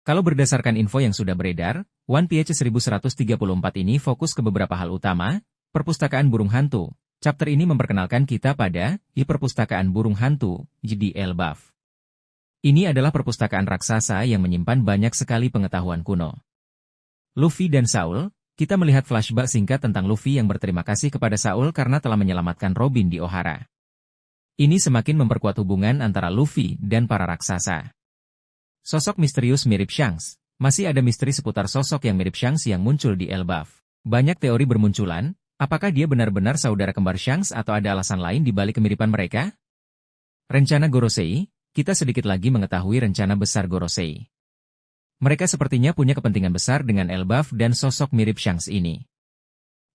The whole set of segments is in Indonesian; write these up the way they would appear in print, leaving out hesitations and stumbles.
Kalau berdasarkan info yang sudah beredar, One Piece 1134 ini fokus ke beberapa hal utama. Perpustakaan Burung Hantu. Chapter ini memperkenalkan kita pada Perpustakaan Burung Hantu, di Elbaf. Ini adalah perpustakaan raksasa yang menyimpan banyak sekali pengetahuan kuno. Luffy dan Saul, kita melihat flashback singkat tentang Luffy yang berterima kasih kepada Saul karena telah menyelamatkan Robin di Ohara. Ini semakin memperkuat hubungan antara Luffy dan para raksasa. Sosok misterius mirip Shanks. Masih ada misteri seputar sosok yang mirip Shanks yang muncul di Elbaf. Banyak teori bermunculan, apakah dia benar-benar saudara kembar Shanks atau ada alasan lain di balik kemiripan mereka? Rencana Gorosei, kita sedikit lagi mengetahui rencana besar Gorosei. Mereka sepertinya punya kepentingan besar dengan Elbaf dan sosok mirip Shanks ini.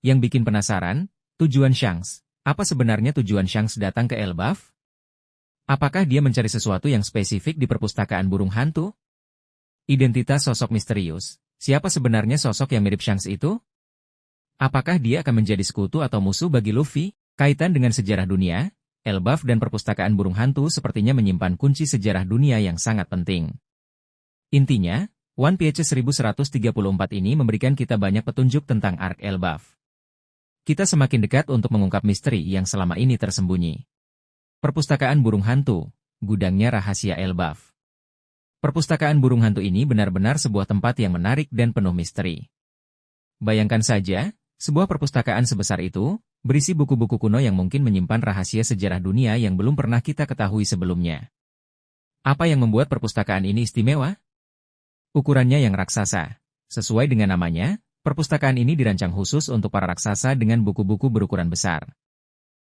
Yang bikin penasaran, tujuan Shanks. Apa sebenarnya tujuan Shanks datang ke Elbaf? Apakah dia mencari sesuatu yang spesifik di perpustakaan burung hantu? Identitas sosok misterius. Siapa sebenarnya sosok yang mirip Shanks itu? Apakah dia akan menjadi sekutu atau musuh bagi Luffy? Kaitan dengan sejarah dunia, Elbaf dan perpustakaan burung hantu sepertinya menyimpan kunci sejarah dunia yang sangat penting. Intinya, One Piece 1134 ini memberikan kita banyak petunjuk tentang arc Elbaf. Kita semakin dekat untuk mengungkap misteri yang selama ini tersembunyi. Perpustakaan Burung Hantu, gudangnya rahasia Elbaf. Perpustakaan Burung Hantu ini benar-benar sebuah tempat yang menarik dan penuh misteri. Bayangkan saja, sebuah perpustakaan sebesar itu, berisi buku-buku kuno yang mungkin menyimpan rahasia sejarah dunia yang belum pernah kita ketahui sebelumnya. Apa yang membuat perpustakaan ini istimewa? Ukurannya yang raksasa. Sesuai dengan namanya, perpustakaan ini dirancang khusus untuk para raksasa dengan buku-buku berukuran besar.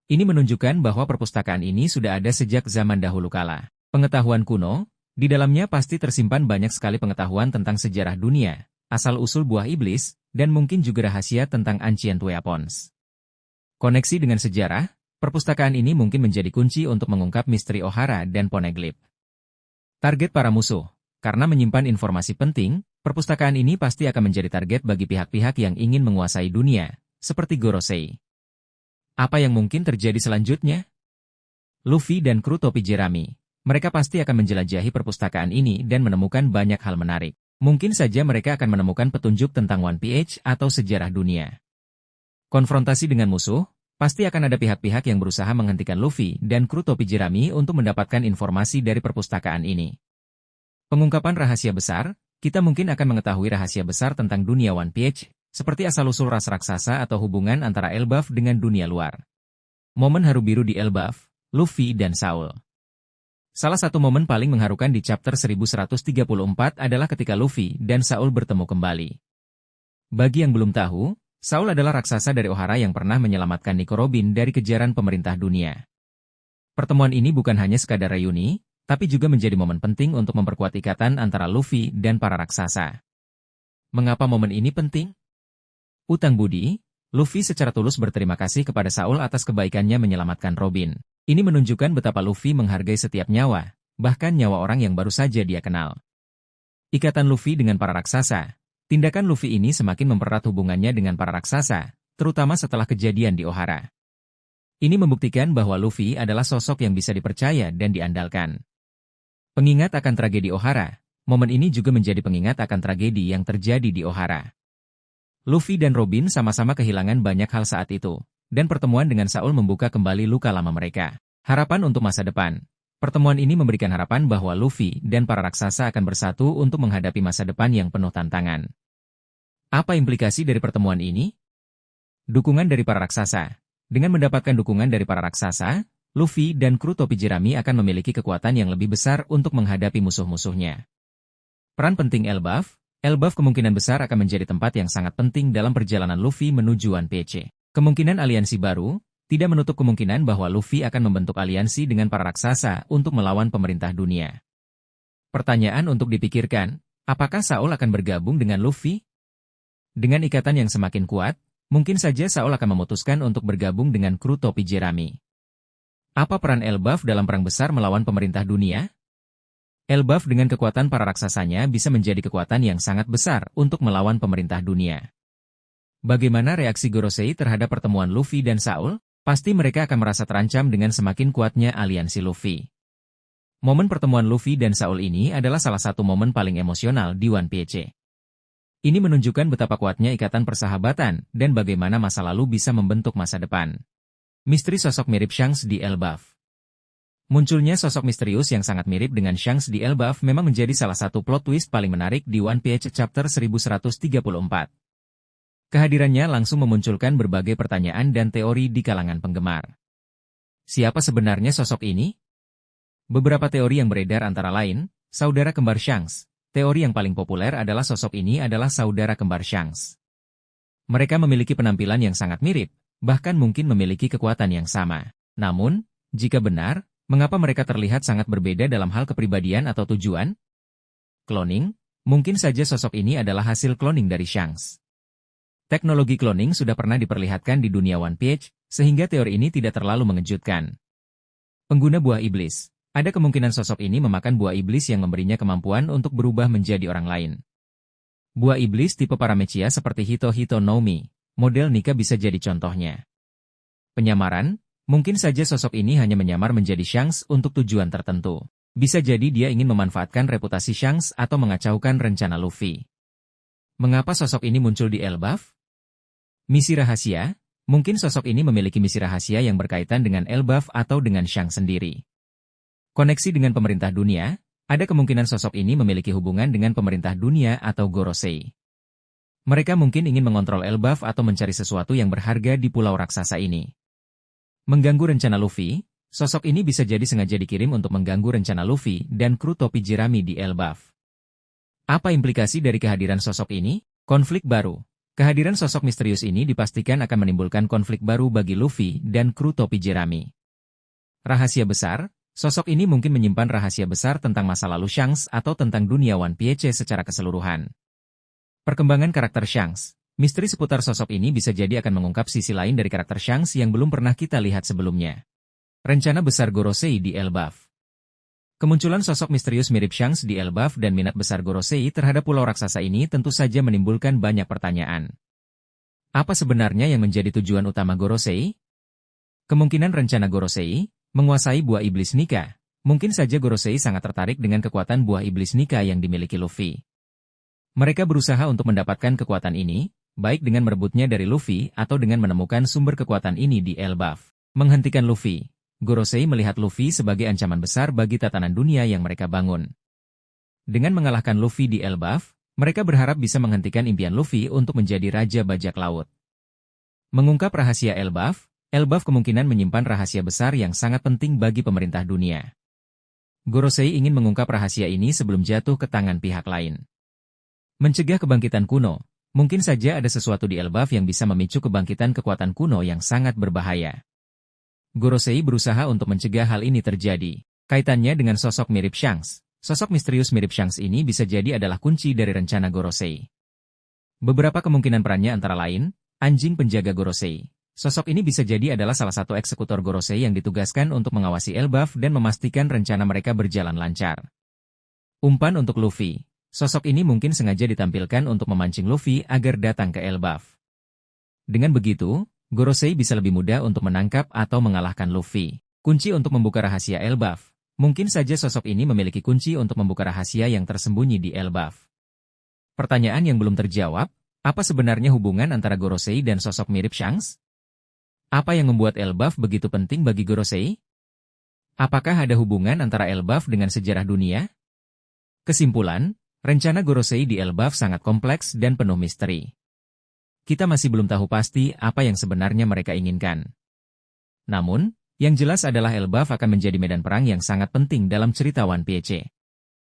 Ini menunjukkan bahwa perpustakaan ini sudah ada sejak zaman dahulu kala. Pengetahuan kuno, di dalamnya pasti tersimpan banyak sekali pengetahuan tentang sejarah dunia, asal-usul buah iblis, dan mungkin juga rahasia tentang Ancient Weapons. Koneksi dengan sejarah, perpustakaan ini mungkin menjadi kunci untuk mengungkap misteri Ohara dan Poneglyph. Target para musuh. Karena menyimpan informasi penting, perpustakaan ini pasti akan menjadi target bagi pihak-pihak yang ingin menguasai dunia, seperti Gorosei. Apa yang mungkin terjadi selanjutnya? Luffy dan kru topi jerami. Mereka pasti akan menjelajahi perpustakaan ini dan menemukan banyak hal menarik. Mungkin saja mereka akan menemukan petunjuk tentang One Piece atau sejarah dunia. Konfrontasi dengan musuh, pasti akan ada pihak-pihak yang berusaha menghentikan Luffy dan kru topi jerami untuk mendapatkan informasi dari perpustakaan ini. Pengungkapan rahasia besar, kita mungkin akan mengetahui rahasia besar tentang dunia One Piece, seperti asal-usul ras raksasa atau hubungan antara Elbaf dengan dunia luar. Momen haru biru di Elbaf, Luffy dan Saul. Salah satu momen paling mengharukan di chapter 1134 adalah ketika Luffy dan Saul bertemu kembali. Bagi yang belum tahu, Saul adalah raksasa dari Ohara yang pernah menyelamatkan Nico Robin dari kejaran pemerintah dunia. Pertemuan ini bukan hanya sekadar reuni, tapi juga menjadi momen penting untuk memperkuat ikatan antara Luffy dan para raksasa. Mengapa momen ini penting? Utang budi, Luffy secara tulus berterima kasih kepada Saul atas kebaikannya menyelamatkan Robin. Ini menunjukkan betapa Luffy menghargai setiap nyawa, bahkan nyawa orang yang baru saja dia kenal. Ikatan Luffy dengan para raksasa. Tindakan Luffy ini semakin mempererat hubungannya dengan para raksasa, terutama setelah kejadian di Ohara. Ini membuktikan bahwa Luffy adalah sosok yang bisa dipercaya dan diandalkan. Pengingat akan tragedi Ohara, momen ini juga menjadi pengingat akan tragedi yang terjadi di Ohara. Luffy dan Robin sama-sama kehilangan banyak hal saat itu, dan pertemuan dengan Saul membuka kembali luka lama mereka. Harapan untuk masa depan. Pertemuan ini memberikan harapan bahwa Luffy dan para raksasa akan bersatu untuk menghadapi masa depan yang penuh tantangan. Apa implikasi dari pertemuan ini? Dukungan dari para raksasa. Dengan mendapatkan dukungan dari para raksasa, Luffy dan kru topi jerami akan memiliki kekuatan yang lebih besar untuk menghadapi musuh-musuhnya. Peran penting Elbaf. Elbaf kemungkinan besar akan menjadi tempat yang sangat penting dalam perjalanan Luffy menuju One Piece. Kemungkinan aliansi baru, tidak menutup kemungkinan bahwa Luffy akan membentuk aliansi dengan para raksasa untuk melawan pemerintah dunia. Pertanyaan untuk dipikirkan, apakah Saul akan bergabung dengan Luffy? Dengan ikatan yang semakin kuat, mungkin saja Saul akan memutuskan untuk bergabung dengan kru topi jerami. Apa peran Elbaf dalam perang besar melawan pemerintah dunia? Elbaf dengan kekuatan para raksasanya bisa menjadi kekuatan yang sangat besar untuk melawan pemerintah dunia. Bagaimana reaksi Gorosei terhadap pertemuan Luffy dan Saul? Pasti mereka akan merasa terancam dengan semakin kuatnya aliansi Luffy. Momen pertemuan Luffy dan Saul ini adalah salah satu momen paling emosional di One Piece. Ini menunjukkan betapa kuatnya ikatan persahabatan dan bagaimana masa lalu bisa membentuk masa depan. Misteri sosok mirip Shanks di Elbaf. Munculnya sosok misterius yang sangat mirip dengan Shanks di Elbaf memang menjadi salah satu plot twist paling menarik di One Piece chapter 1134. Kehadirannya langsung memunculkan berbagai pertanyaan dan teori di kalangan penggemar. Siapa sebenarnya sosok ini? Beberapa teori yang beredar antara lain, saudara kembar Shanks. Teori yang paling populer adalah sosok ini adalah saudara kembar Shanks. Mereka memiliki penampilan yang sangat mirip, bahkan mungkin memiliki kekuatan yang sama. Namun, jika benar, mengapa mereka terlihat sangat berbeda dalam hal kepribadian atau tujuan? Cloning, mungkin saja sosok ini adalah hasil cloning dari Shanks. Teknologi cloning sudah pernah diperlihatkan di dunia One Piece, sehingga teori ini tidak terlalu mengejutkan. Pengguna buah iblis. Ada kemungkinan sosok ini memakan buah iblis yang memberinya kemampuan untuk berubah menjadi orang lain. Buah iblis tipe Paramecia seperti Hito no Mi, model Nika bisa jadi contohnya. Penyamaran, mungkin saja sosok ini hanya menyamar menjadi Shanks untuk tujuan tertentu. Bisa jadi dia ingin memanfaatkan reputasi Shanks atau mengacaukan rencana Luffy. Mengapa sosok ini muncul di Elbaf? Misi rahasia, mungkin sosok ini memiliki misi rahasia yang berkaitan dengan Elbaf atau dengan Shanks sendiri. Koneksi dengan pemerintah dunia, ada kemungkinan sosok ini memiliki hubungan dengan pemerintah dunia atau Gorosei. Mereka mungkin ingin mengontrol Elbaf atau mencari sesuatu yang berharga di pulau raksasa ini. Mengganggu rencana Luffy, sosok ini bisa jadi sengaja dikirim untuk mengganggu rencana Luffy dan kru topi jerami di Elbaf. Apa implikasi dari kehadiran sosok ini? Konflik baru. Kehadiran sosok misterius ini dipastikan akan menimbulkan konflik baru bagi Luffy dan kru topi jerami. Rahasia besar, sosok ini mungkin menyimpan rahasia besar tentang masa lalu Shanks atau tentang dunia One Piece secara keseluruhan. Perkembangan karakter Shanks. Misteri seputar sosok ini bisa jadi akan mengungkap sisi lain dari karakter Shanks yang belum pernah kita lihat sebelumnya. Rencana besar Gorosei di Elbaf. Kemunculan sosok misterius mirip Shanks di Elbaf dan minat besar Gorosei terhadap pulau raksasa ini tentu saja menimbulkan banyak pertanyaan. Apa sebenarnya yang menjadi tujuan utama Gorosei? Kemungkinan rencana Gorosei menguasai buah iblis Nika. Mungkin saja Gorosei sangat tertarik dengan kekuatan buah iblis Nika yang dimiliki Luffy. Mereka berusaha untuk mendapatkan kekuatan ini, baik dengan merebutnya dari Luffy atau dengan menemukan sumber kekuatan ini di Elbaf. Menghentikan Luffy. Gorosei melihat Luffy sebagai ancaman besar bagi tatanan dunia yang mereka bangun. Dengan mengalahkan Luffy di Elbaf, mereka berharap bisa menghentikan impian Luffy untuk menjadi Raja Bajak Laut. Mengungkap rahasia Elbaf, Elbaf kemungkinan menyimpan rahasia besar yang sangat penting bagi pemerintah dunia. Gorosei ingin mengungkap rahasia ini sebelum jatuh ke tangan pihak lain. Mencegah kebangkitan kuno, mungkin saja ada sesuatu di Elbaf yang bisa memicu kebangkitan kekuatan kuno yang sangat berbahaya. Gorosei berusaha untuk mencegah hal ini terjadi. Kaitannya dengan sosok mirip Shanks. Sosok misterius mirip Shanks ini bisa jadi adalah kunci dari rencana Gorosei. Beberapa kemungkinan perannya antara lain, anjing penjaga Gorosei. Sosok ini bisa jadi adalah salah satu eksekutor Gorosei yang ditugaskan untuk mengawasi Elbaf dan memastikan rencana mereka berjalan lancar. Umpan untuk Luffy. Sosok ini mungkin sengaja ditampilkan untuk memancing Luffy agar datang ke Elbaf. Dengan begitu, Gorosei bisa lebih mudah untuk menangkap atau mengalahkan Luffy. Kunci untuk membuka rahasia Elbaf. Mungkin saja sosok ini memiliki kunci untuk membuka rahasia yang tersembunyi di Elbaf. Pertanyaan yang belum terjawab, apa sebenarnya hubungan antara Gorosei dan sosok mirip Shanks? Apa yang membuat Elbaf begitu penting bagi Gorosei? Apakah ada hubungan antara Elbaf dengan sejarah dunia? Kesimpulan, rencana Gorosei di Elbaf sangat kompleks dan penuh misteri. Kita masih belum tahu pasti apa yang sebenarnya mereka inginkan. Namun, yang jelas adalah Elbaf akan menjadi medan perang yang sangat penting dalam cerita One Piece.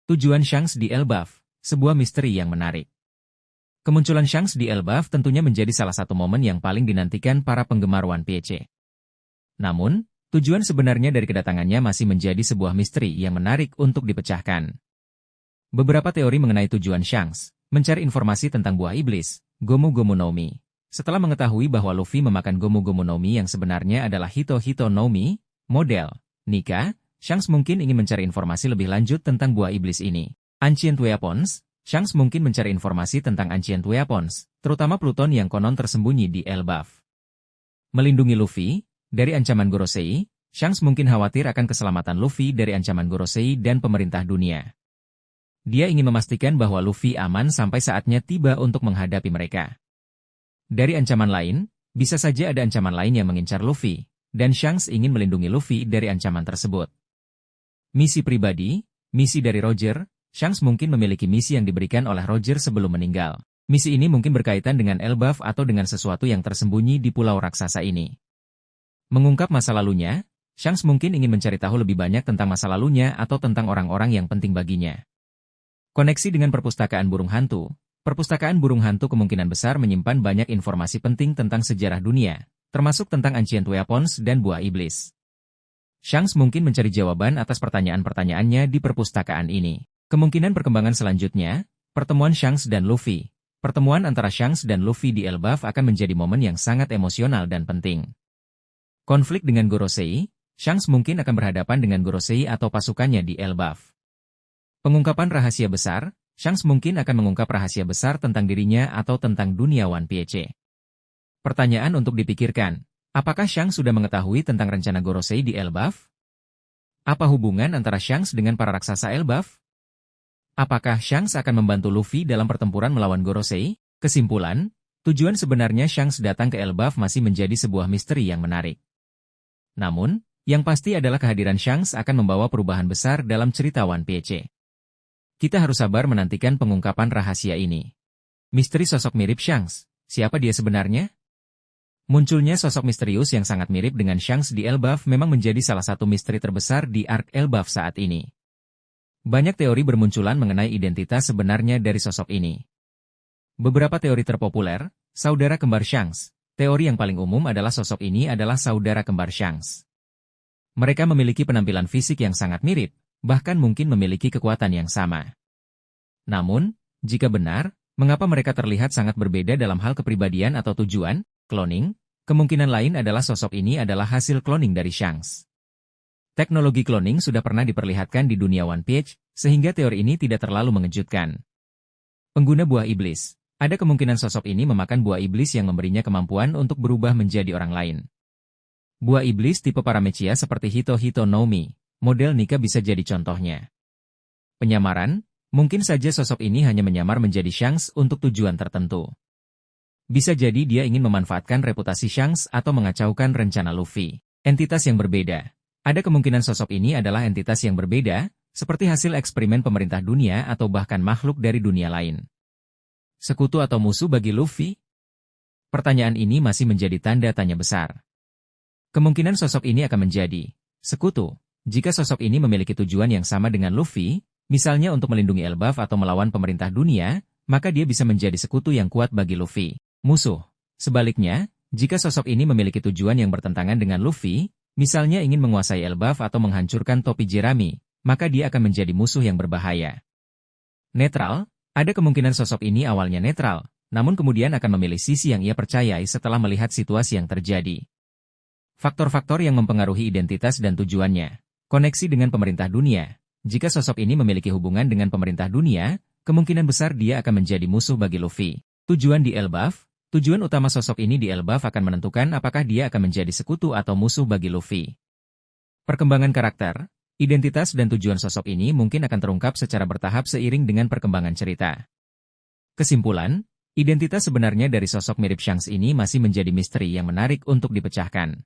Tujuan Shanks di Elbaf, sebuah misteri yang menarik. Kemunculan Shanks di Elbaf tentunya menjadi salah satu momen yang paling dinantikan para penggemar One Piece. Namun, tujuan sebenarnya dari kedatangannya masih menjadi sebuah misteri yang menarik untuk dipecahkan. Beberapa teori mengenai tujuan Shanks, mencari informasi tentang buah iblis, Gomu Gomu no Mi. Setelah mengetahui bahwa Luffy memakan Gomu Gomu no Mi yang sebenarnya adalah Hito no Mi, model Nika, Shanks mungkin ingin mencari informasi lebih lanjut tentang buah iblis ini. Ancient Weapons, Shanks mungkin mencari informasi tentang Ancient Weapons, terutama Pluton yang konon tersembunyi di Elbaf. Melindungi Luffy dari ancaman Gorosei, Shanks mungkin khawatir akan keselamatan Luffy dari ancaman Gorosei dan pemerintah dunia. Dia ingin memastikan bahwa Luffy aman sampai saatnya tiba untuk menghadapi mereka. Dari ancaman lain, bisa saja ada ancaman lain yang mengincar Luffy, dan Shanks ingin melindungi Luffy dari ancaman tersebut. Misi pribadi, misi dari Roger. Shanks mungkin memiliki misi yang diberikan oleh Roger sebelum meninggal. Misi ini mungkin berkaitan dengan Elbaf atau dengan sesuatu yang tersembunyi di pulau raksasa ini. Mengungkap masa lalunya, Shanks mungkin ingin mencari tahu lebih banyak tentang masa lalunya atau tentang orang-orang yang penting baginya. Koneksi dengan perpustakaan burung hantu. Perpustakaan burung hantu kemungkinan besar menyimpan banyak informasi penting tentang sejarah dunia, termasuk tentang Ancient Weapons dan buah iblis. Shanks mungkin mencari jawaban atas pertanyaan-pertanyaannya di perpustakaan ini. Kemungkinan perkembangan selanjutnya, pertemuan Shanks dan Luffy. Pertemuan antara Shanks dan Luffy di Elbaf akan menjadi momen yang sangat emosional dan penting. Konflik dengan Gorosei. Shanks mungkin akan berhadapan dengan Gorosei atau pasukannya di Elbaf. Pengungkapan rahasia besar. Shanks mungkin akan mengungkap rahasia besar tentang dirinya atau tentang dunia One Piece. Pertanyaan untuk dipikirkan. Apakah Shanks sudah mengetahui tentang rencana Gorosei di Elbaf? Apa hubungan antara Shanks dengan para raksasa Elbaf? Apakah Shanks akan membantu Luffy dalam pertempuran melawan Gorosei? Kesimpulan, tujuan sebenarnya Shanks datang ke Elbaf masih menjadi sebuah misteri yang menarik. Namun, yang pasti adalah kehadiran Shanks akan membawa perubahan besar dalam cerita One Piece. Kita harus sabar menantikan pengungkapan rahasia ini. Misteri sosok mirip Shanks. Siapa dia sebenarnya? Munculnya sosok misterius yang sangat mirip dengan Shanks di Elbaf memang menjadi salah satu misteri terbesar di arc Elbaf saat ini. Banyak teori bermunculan mengenai identitas sebenarnya dari sosok ini. Beberapa teori terpopuler, saudara kembar Shanks. Teori yang paling umum adalah sosok ini adalah saudara kembar Shanks. Mereka memiliki penampilan fisik yang sangat mirip, bahkan mungkin memiliki kekuatan yang sama. Namun, jika benar, mengapa mereka terlihat sangat berbeda dalam hal kepribadian atau tujuan, cloning? Kemungkinan lain adalah sosok ini adalah hasil cloning dari Shanks. Teknologi cloning sudah pernah diperlihatkan di dunia One Piece, sehingga teori ini tidak terlalu mengejutkan. Pengguna buah iblis. Ada kemungkinan sosok ini memakan buah iblis yang memberinya kemampuan untuk berubah menjadi orang lain. Buah iblis tipe Paramecia seperti Hito Hito no Mi, model Nika bisa jadi contohnya. Penyamaran, mungkin saja sosok ini hanya menyamar menjadi Shanks untuk tujuan tertentu. Bisa jadi dia ingin memanfaatkan reputasi Shanks atau mengacaukan rencana Luffy. Entitas yang berbeda. Ada kemungkinan sosok ini adalah entitas yang berbeda, seperti hasil eksperimen pemerintah dunia atau bahkan makhluk dari dunia lain. Sekutu atau musuh bagi Luffy? Pertanyaan ini masih menjadi tanda tanya besar. Kemungkinan sosok ini akan menjadi sekutu, jika sosok ini memiliki tujuan yang sama dengan Luffy, misalnya untuk melindungi Elbaf atau melawan pemerintah dunia, maka dia bisa menjadi sekutu yang kuat bagi Luffy. Musuh. Sebaliknya, jika sosok ini memiliki tujuan yang bertentangan dengan Luffy, misalnya ingin menguasai Elbaf atau menghancurkan topi jerami, maka dia akan menjadi musuh yang berbahaya. Netral. Ada kemungkinan sosok ini awalnya netral, namun kemudian akan memilih sisi yang ia percayai setelah melihat situasi yang terjadi. Faktor-faktor yang mempengaruhi identitas dan tujuannya. Koneksi dengan pemerintah dunia. Jika sosok ini memiliki hubungan dengan pemerintah dunia, kemungkinan besar dia akan menjadi musuh bagi Luffy. Tujuan di Elbaf. Tujuan utama sosok ini di Elbaf akan menentukan apakah dia akan menjadi sekutu atau musuh bagi Luffy. Perkembangan karakter. Identitas dan tujuan sosok ini mungkin akan terungkap secara bertahap seiring dengan perkembangan cerita. Kesimpulan, identitas sebenarnya dari sosok mirip Shanks ini masih menjadi misteri yang menarik untuk dipecahkan.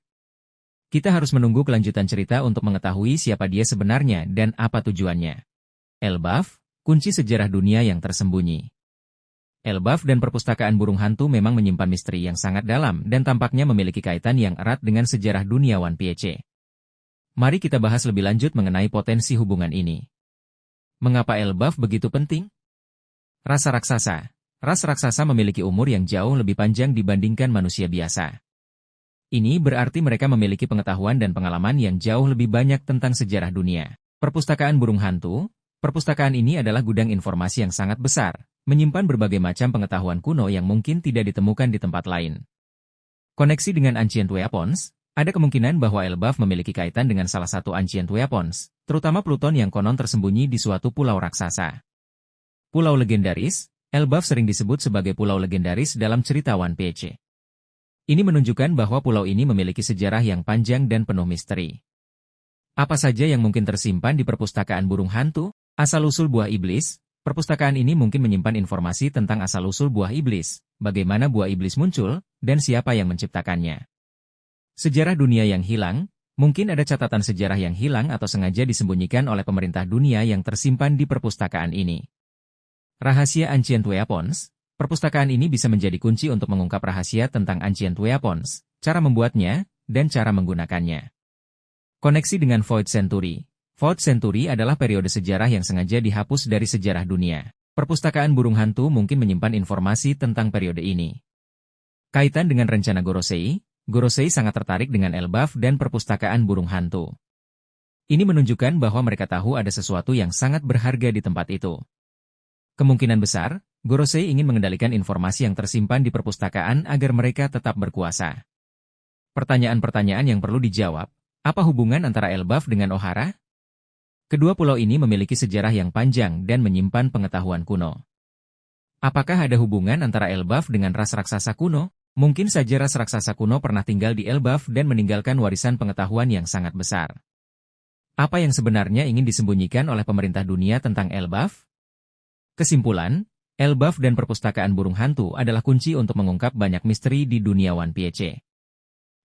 Kita harus menunggu kelanjutan cerita untuk mengetahui siapa dia sebenarnya dan apa tujuannya. Elbaf, kunci sejarah dunia yang tersembunyi. Elbaf dan perpustakaan burung hantu memang menyimpan misteri yang sangat dalam dan tampaknya memiliki kaitan yang erat dengan sejarah dunia One Piece. Mari kita bahas lebih lanjut mengenai potensi hubungan ini. Mengapa Elbaf begitu penting? Rasa raksasa. Ras raksasa memiliki umur yang jauh lebih panjang dibandingkan manusia biasa. Ini berarti mereka memiliki pengetahuan dan pengalaman yang jauh lebih banyak tentang sejarah dunia. Perpustakaan burung hantu. Perpustakaan ini adalah gudang informasi yang sangat besar, menyimpan berbagai macam pengetahuan kuno yang mungkin tidak ditemukan di tempat lain. Koneksi dengan Ancient Weapons. Ada kemungkinan bahwa Elbaf memiliki kaitan dengan salah satu Ancient Weapons, terutama Pluton yang konon tersembunyi di suatu pulau raksasa. Pulau legendaris. Elbaf sering disebut sebagai pulau legendaris dalam cerita One Piece. Ini menunjukkan bahwa pulau ini memiliki sejarah yang panjang dan penuh misteri. Apa saja yang mungkin tersimpan di perpustakaan burung hantu? Asal-usul buah iblis. Perpustakaan ini mungkin menyimpan informasi tentang asal-usul buah iblis, bagaimana buah iblis muncul, dan siapa yang menciptakannya. Sejarah dunia yang hilang. Mungkin ada catatan sejarah yang hilang atau sengaja disembunyikan oleh pemerintah dunia yang tersimpan di perpustakaan ini. Rahasia Ancient Weapons. Perpustakaan ini bisa menjadi kunci untuk mengungkap rahasia tentang Ancient Weapons, cara membuatnya, dan cara menggunakannya. Koneksi dengan Void Century. Void Century adalah periode sejarah yang sengaja dihapus dari sejarah dunia. Perpustakaan burung hantu mungkin menyimpan informasi tentang periode ini. Kaitan dengan rencana Gorosei, Gorosei sangat tertarik dengan Elbaf dan perpustakaan burung hantu. Ini menunjukkan bahwa mereka tahu ada sesuatu yang sangat berharga di tempat itu. Kemungkinan besar, Gorosei ingin mengendalikan informasi yang tersimpan di perpustakaan agar mereka tetap berkuasa. Pertanyaan-pertanyaan yang perlu dijawab, apa hubungan antara Elbaf dengan Ohara? Kedua pulau ini memiliki sejarah yang panjang dan menyimpan pengetahuan kuno. Apakah ada hubungan antara Elbaf dengan ras raksasa kuno? Mungkin saja ras raksasa kuno pernah tinggal di Elbaf dan meninggalkan warisan pengetahuan yang sangat besar. Apa yang sebenarnya ingin disembunyikan oleh pemerintah dunia tentang Elbaf? Kesimpulan, Elbaf dan perpustakaan burung hantu adalah kunci untuk mengungkap banyak misteri di dunia One Piece.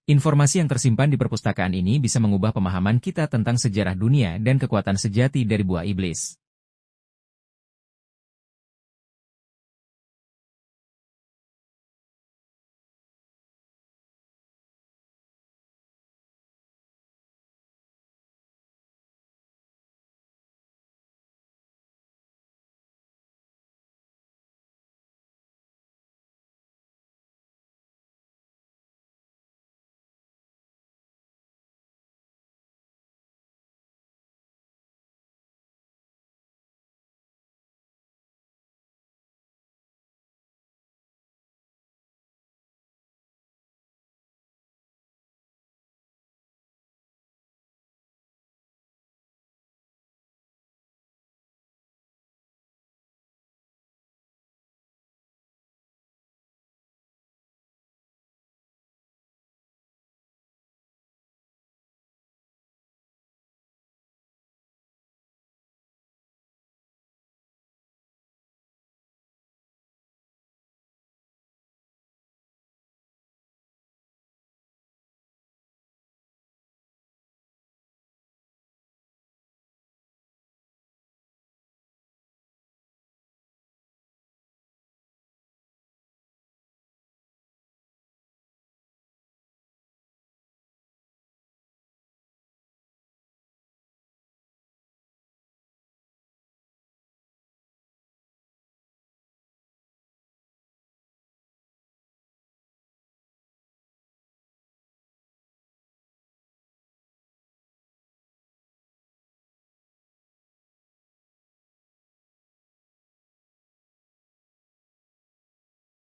Informasi yang tersimpan di perpustakaan ini bisa mengubah pemahaman kita tentang sejarah dunia dan kekuatan sejati dari buah iblis.